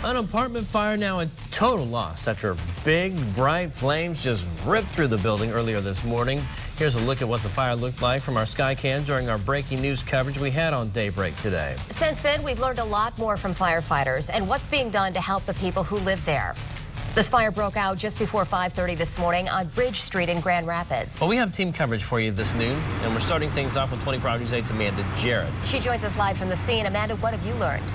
An apartment fire now a total loss after big, bright flames just ripped through the building earlier this morning. Here's a look at what the fire looked like from our Skycam during our breaking news coverage we had on Daybreak today. Since then, we've learned a lot more from firefighters and what's being done to help the people who live there. This fire broke out just before 5:30 this morning on Bridge Street in Grand Rapids. Well, we have team coverage for you this noon, and we're starting things off with 24 Hour News 8's Amanda Jarrett. She joins us live from the scene. Amanda, what have you learned?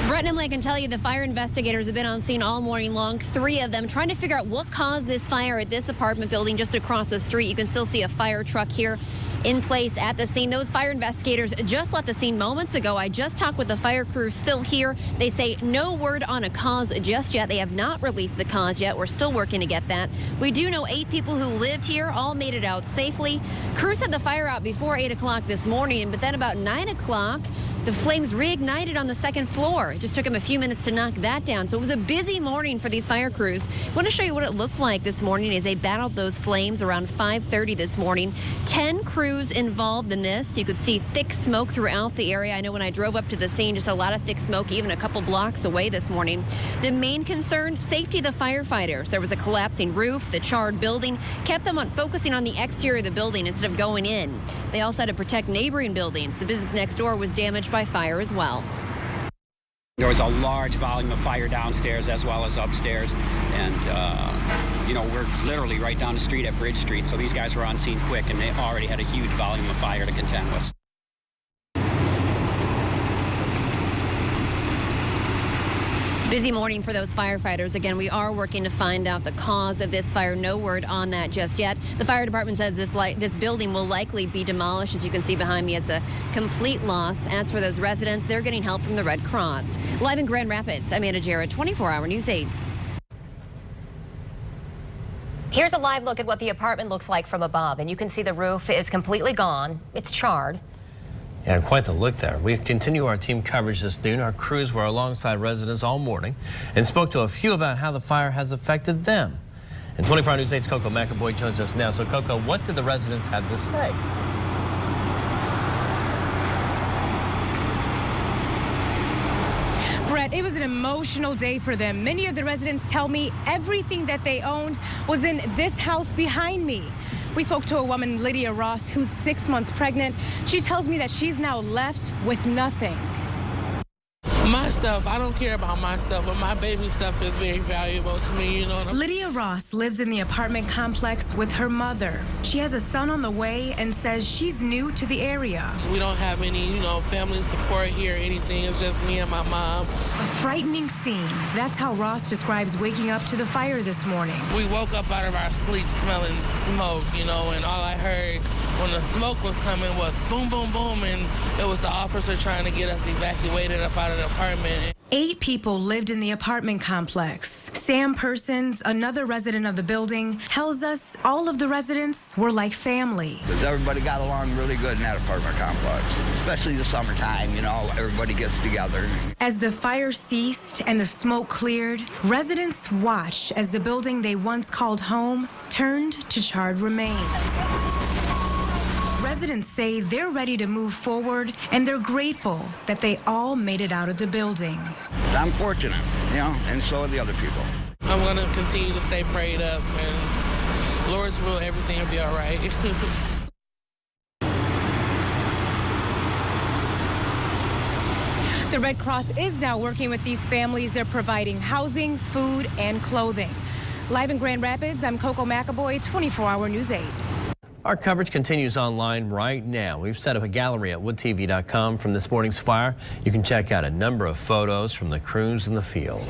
Brett and Emily, I can tell you the fire investigators have been on scene all morning long, 3 of them, trying to figure out what caused this fire at this apartment building just across the street. You can still see a fire truck here in place at the scene. Those fire investigators just left the scene moments ago. I just talked with the fire crew still here. They say no word on a cause just yet. They have not released the cause yet. We're still working to get that. We do know 8 people who lived here all made it out safely. Crews had the fire out before 8 o'clock this morning, but then about 9 o'clock, the flames reignited on the 2nd floor. It just took them a few minutes to knock that down. So it was a busy morning for these fire crews. I want to show you what it looked like this morning as they battled those flames around 5:30 this morning. 10 crews involved in this. You could see thick smoke throughout the area. I know when I drove up to the scene, just a lot of thick smoke, even a couple blocks away this morning. The main concern, safety of the firefighters. There was a collapsing roof. The charred building kept them on focusing on the exterior of the building instead of going in. They also had to protect neighboring buildings. The business next door was damaged by fire as well. There was a large volume of fire downstairs as well as upstairs, and we're literally right down the street at Bridge Street, so these guys were on scene quick, and they already had a huge volume of fire to contend with. Busy morning for those firefighters. Again, we are working to find out the cause of this fire. No word on that just yet. The fire department says this building will likely be demolished. As you can see behind me, it's a complete loss. As for those residents, they're getting help from the Red Cross. Live in Grand Rapids, Amanda Jarrett, 24 Hour News 8. Here's a live look at what the apartment looks like from above, and you can see the roof is completely gone. It's charred. Yeah, quite the look there. We continue our team coverage this noon. Our crews were alongside residents all morning and spoke to a few about how the fire has affected them. And 24 Hour News 8's Coco McAvoy joins us now. So, Coco, what did the residents have to say? Brett, it was an emotional day for them. Many of the residents tell me everything that they owned was in this house behind me. We spoke to a woman, Lydia Ross, who's 6 months pregnant. She tells me that she's now left with nothing. My stuff, I don't care about my stuff, but my baby stuff is very valuable to me, you know. Lydia Ross lives in the apartment complex with her mother. She has a son on the way and says she's new to the area. We don't have any, family support here or anything. It's just me and my mom. A frightening scene. That's how Ross describes waking up to the fire this morning. We woke up out of our sleep smelling smoke, and all I heard when the smoke was coming was boom, boom, boom, and it was the officer trying to get us evacuated up out of the apartment. 8 people lived in the apartment complex. Sam Persons, another resident of the building, tells us all of the residents were like family. Because everybody got along really good in that apartment complex, especially the summertime, everybody gets together. As the fire ceased and the smoke cleared, residents watched as the building they once called home turned to charred remains. Residents say they're ready to move forward, and they're grateful that they all made it out of the building. I'm fortunate, and so are the other people. I'm going to continue to stay prayed up, and Lord's will, everything will be all right. The Red Cross is now working with these families. They're providing housing, food, and clothing. Live in Grand Rapids, I'm Coco McAvoy, 24 Hour News 8. Our coverage continues online right now. We've set up a gallery at woodtv.com from this morning's fire. You can check out a number of photos from the crews in the field.